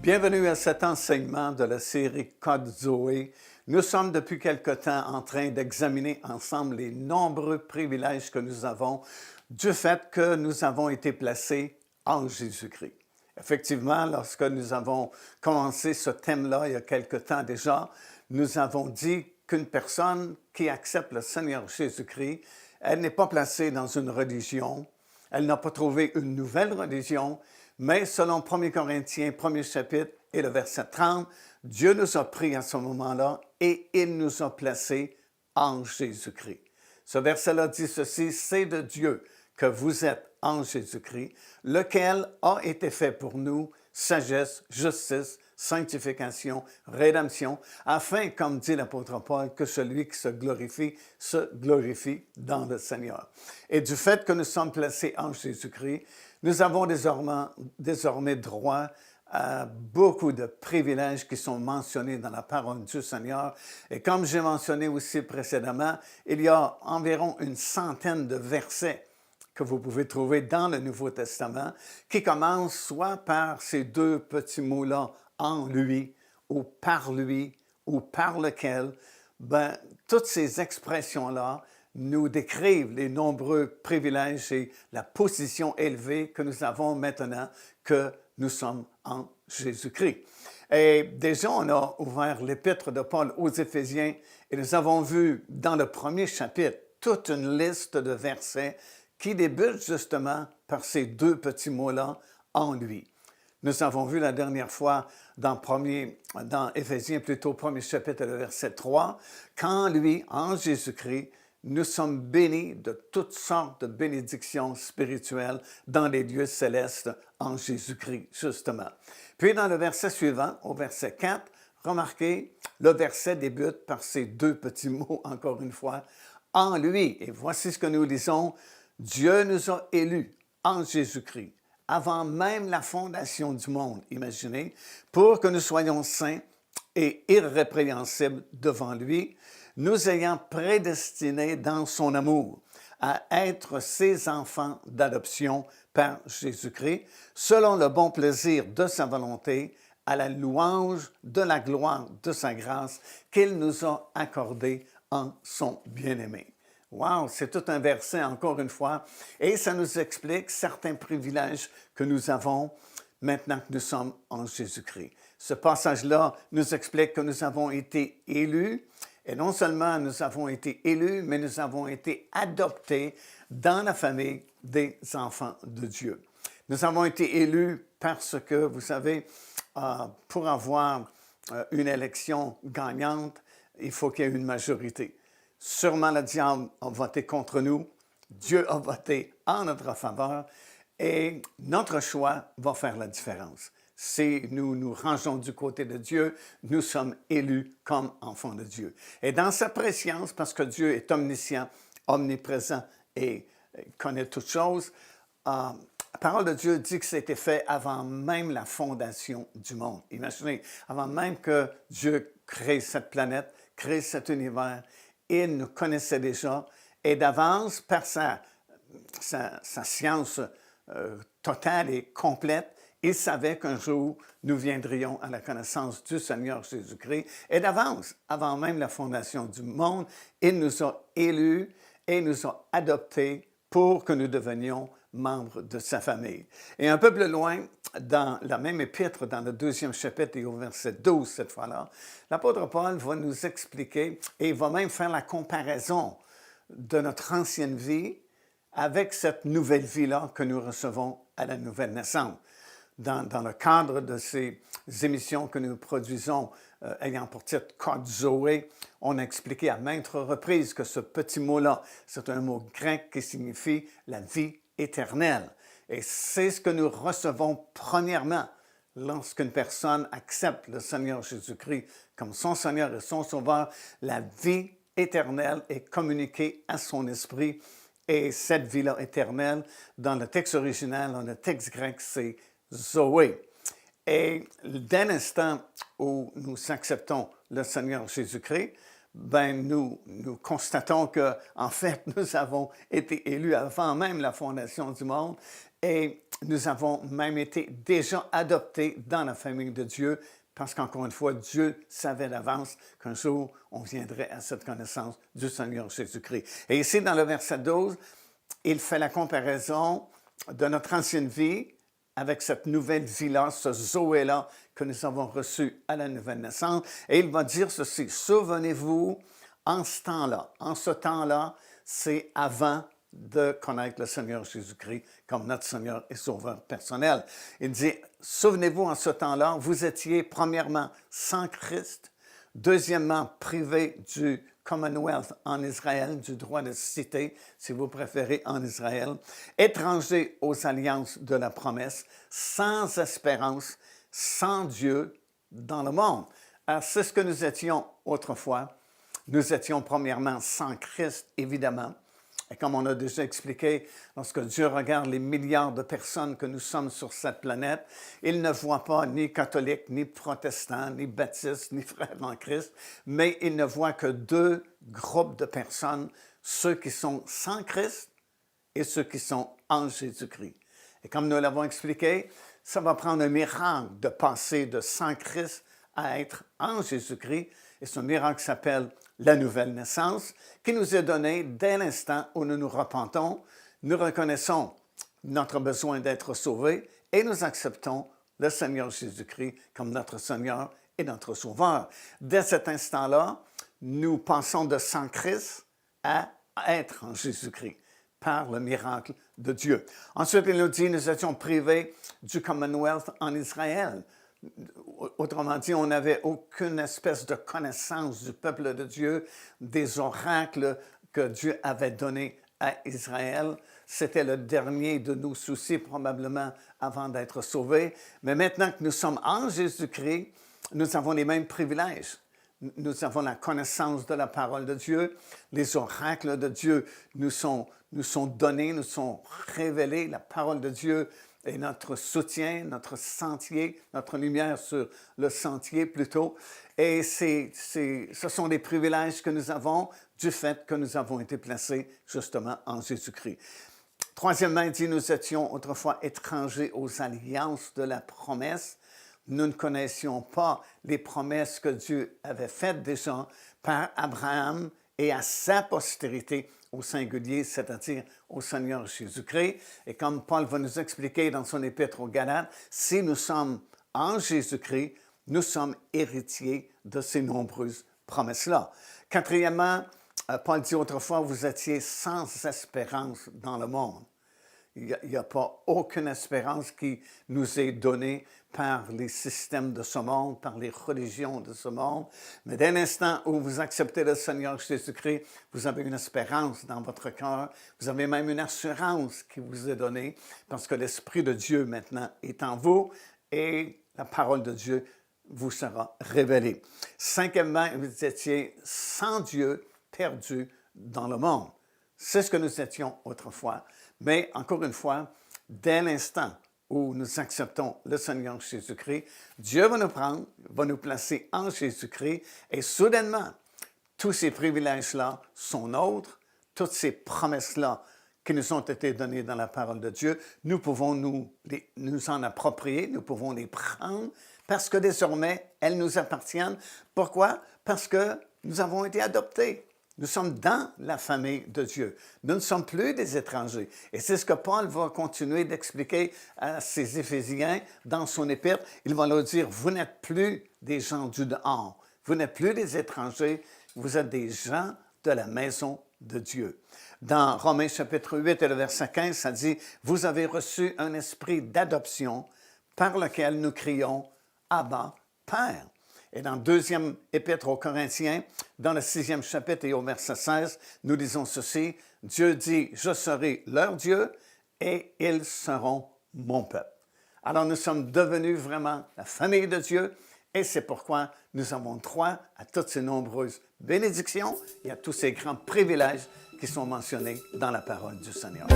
Bienvenue à cet enseignement de la série Code Zoé. Nous sommes depuis quelque temps en train d'examiner ensemble les nombreux privilèges que nous avons du fait que nous avons été placés en Jésus-Christ. Effectivement, lorsque nous avons commencé ce thème-là il y a quelque temps déjà, nous avons dit qu'une personne qui accepte le Seigneur Jésus-Christ, elle n'est pas placée dans une religion, elle n'a pas trouvé une nouvelle religion, mais selon 1 Corinthiens, 1er chapitre et le verset 30, Dieu nous a pris à ce moment-là et il nous a placés en Jésus-Christ. Ce verset-là dit ceci, « C'est de Dieu que vous êtes en Jésus-Christ, lequel a été fait pour nous sagesse, justice, sanctification, rédemption, afin, comme dit l'apôtre Paul, que celui qui se glorifie dans le Seigneur. » Et du fait que nous sommes placés en Jésus-Christ, nous avons désormais droit à beaucoup de privilèges qui sont mentionnés dans la parole du Seigneur. Et comme j'ai mentionné aussi précédemment, il y a environ une centaine de versets que vous pouvez trouver dans le Nouveau Testament qui commencent soit par ces deux petits mots-là, en lui, ou par lequel, toutes ces expressions-là nous décrivent les nombreux privilèges et la position élevée que nous avons maintenant que nous sommes en Jésus-Christ. Et déjà, on a ouvert l'épître de Paul aux Éphésiens et nous avons vu dans le premier chapitre toute une liste de versets qui débute justement par ces deux petits mots-là, en lui. Nous avons vu la dernière fois dans Éphésiens, plutôt premier chapitre, le verset 3, qu'en lui, en Jésus-Christ, nous sommes bénis de toutes sortes de bénédictions spirituelles dans les lieux célestes en Jésus-Christ, justement. Puis dans le verset suivant, au verset 4, remarquez, le verset débute par ces deux petits mots, encore une fois, en lui. Et voici ce que nous lisons. Dieu nous a élus en Jésus-Christ, avant même la fondation du monde, imaginez, pour que nous soyons saints et irrépréhensibles devant lui, nous ayant prédestinés dans son amour à être ses enfants d'adoption par Jésus-Christ, selon le bon plaisir de sa volonté, à la louange de la gloire de sa grâce qu'il nous a accordée en son bien-aimé. Wow, c'est tout un verset, encore une fois, et ça nous explique certains privilèges que nous avons maintenant que nous sommes en Jésus-Christ. Ce passage-là nous explique que nous avons été élus, et non seulement nous avons été élus, mais nous avons été adoptés dans la famille des enfants de Dieu. Nous avons été élus parce que, vous savez, pour avoir une élection gagnante, il faut qu'il y ait une majorité. Sûrement le diable a voté contre nous, Dieu a voté en notre faveur et notre choix va faire la différence. Si nous nous rangeons du côté de Dieu, nous sommes élus comme enfants de Dieu. Et dans sa préscience, parce que Dieu est omniscient, omniprésent et connaît toutes choses, la parole de Dieu dit que c'était fait avant même la fondation du monde. Imaginez, avant même que Dieu crée cette planète, crée cet univers, il nous connaissait déjà et d'avance, par sa science totale et complète, il savait qu'un jour, nous viendrions à la connaissance du Seigneur Jésus-Christ. Et d'avance, avant même la fondation du monde, il nous a élus et nous a adoptés pour que nous devenions membres de sa famille. Et un peu plus loin, dans la même épître, dans le 2e chapitre et au verset 12 cette fois-là, l'apôtre Paul va nous expliquer et il va même faire la comparaison de notre ancienne vie avec cette nouvelle vie-là que nous recevons à la nouvelle naissance. Dans le cadre de ces émissions que nous produisons ayant pour titre Code Zoé, on a expliqué à maintes reprises que ce petit mot-là, c'est un mot grec qui signifie la vie éternelle. Et c'est ce que nous recevons premièrement lorsqu'une personne accepte le Seigneur Jésus-Christ comme son Seigneur et son Sauveur. La vie éternelle est communiquée à son esprit et cette vie-là éternelle, dans le texte original, dans le texte grec, c'est Zoé. Et dès l'instant où nous acceptons le Seigneur Jésus-Christ, nous constatons qu'en fait, nous avons été élus avant même la fondation du monde et nous avons même été déjà adoptés dans la famille de Dieu parce qu'encore une fois, Dieu savait d'avance qu'un jour, on viendrait à cette connaissance du Seigneur Jésus-Christ. Et ici, dans le verset 12, il fait la comparaison de notre ancienne vie avec cette nouvelle vie-là, ce Zoé-là que nous avons reçu à la nouvelle naissance. Et il va dire ceci, souvenez-vous, en ce temps-là, c'est avant de connaître le Seigneur Jésus-Christ comme notre Seigneur et Sauveur personnel. Il dit, souvenez-vous, en ce temps-là, vous étiez premièrement sans Christ, deuxièmement privé du Commonwealth en Israël, du droit de cité, si vous préférez, en Israël, étrangers aux alliances de la promesse, sans espérance, sans Dieu dans le monde. Alors, c'est ce que nous étions autrefois. Nous étions premièrement sans Christ, évidemment. Et comme on a déjà expliqué, lorsque Dieu regarde les milliards de personnes que nous sommes sur cette planète, il ne voit pas ni catholiques, ni protestants, ni baptistes, ni frères en Christ, mais il ne voit que deux groupes de personnes, ceux qui sont sans Christ et ceux qui sont en Jésus-Christ. Et comme nous l'avons expliqué, ça va prendre un miracle de passer de sans Christ à être en Jésus-Christ. Et ce miracle s'appelle la nouvelle naissance, qui nous est donnée dès l'instant où nous nous repentons, nous reconnaissons notre besoin d'être sauvés et nous acceptons le Seigneur Jésus-Christ comme notre Seigneur et notre Sauveur. Dès cet instant-là, nous passons de sans Christ à être en Jésus-Christ par le miracle de Dieu. Ensuite, il nous dit, nous étions privés du Commonwealth en Israël. Autrement dit, on n'avait aucune espèce de connaissance du peuple de Dieu, des oracles que Dieu avait donnés à Israël. C'était le dernier de nos soucis probablement avant d'être sauvés. Mais maintenant que nous sommes en Jésus-Christ, nous avons les mêmes privilèges. Nous avons la connaissance de la parole de Dieu. Les oracles de Dieu nous sont donnés, nous sont révélés. La parole de Dieu est notre soutien, notre sentier, notre lumière sur le sentier plutôt. Et ce sont des privilèges que nous avons du fait que nous avons été placés justement en Jésus-Christ. Troisièmement, il dit, nous étions autrefois étrangers aux alliances de la promesse. Nous ne connaissions pas les promesses que Dieu avait faites déjà par Abraham et à sa postérité au singulier, c'est-à-dire au Seigneur Jésus-Christ. Et comme Paul va nous expliquer dans son épître aux Galates, si nous sommes en Jésus-Christ, nous sommes héritiers de ces nombreuses promesses-là. Quatrièmement, Paul dit autrefois, vous étiez sans espérance dans le monde. Il n'y a pas aucune espérance qui nous est donnée par les systèmes de ce monde, par les religions de ce monde. Mais dès l'instant où vous acceptez le Seigneur Jésus-Christ, vous avez une espérance dans votre cœur. Vous avez même une assurance qui vous est donnée parce que l'Esprit de Dieu maintenant est en vous et la parole de Dieu vous sera révélée. Cinquièmement, vous étiez sans Dieu, perdus dans le monde. C'est ce que nous étions autrefois. Mais encore une fois, dès l'instant où nous acceptons le Seigneur Jésus-Christ, Dieu va nous prendre, va nous placer en Jésus-Christ et soudainement, tous ces privilèges-là sont nôtres, toutes ces promesses-là qui nous ont été données dans la parole de Dieu, nous pouvons nous en approprier, nous pouvons les prendre parce que désormais, elles nous appartiennent. Pourquoi? Parce que nous avons été adoptés. Nous sommes dans la famille de Dieu. Nous ne sommes plus des étrangers. Et c'est ce que Paul va continuer d'expliquer à ses Éphésiens dans son épître. Il va leur dire, vous n'êtes plus des gens du dehors. Vous n'êtes plus des étrangers. Vous êtes des gens de la maison de Dieu. Dans Romains chapitre 8 et le verset 15, ça dit, vous avez reçu un esprit d'adoption par lequel nous crions, Abba, Père. Et dans le deuxième épître aux Corinthiens, dans le 6e chapitre et au verset 16, nous disons ceci, Dieu dit, je serai leur Dieu et ils seront mon peuple. Alors nous sommes devenus vraiment la famille de Dieu et c'est pourquoi nous avons droit à toutes ces nombreuses bénédictions et à tous ces grands privilèges qui sont mentionnés dans la parole du Seigneur.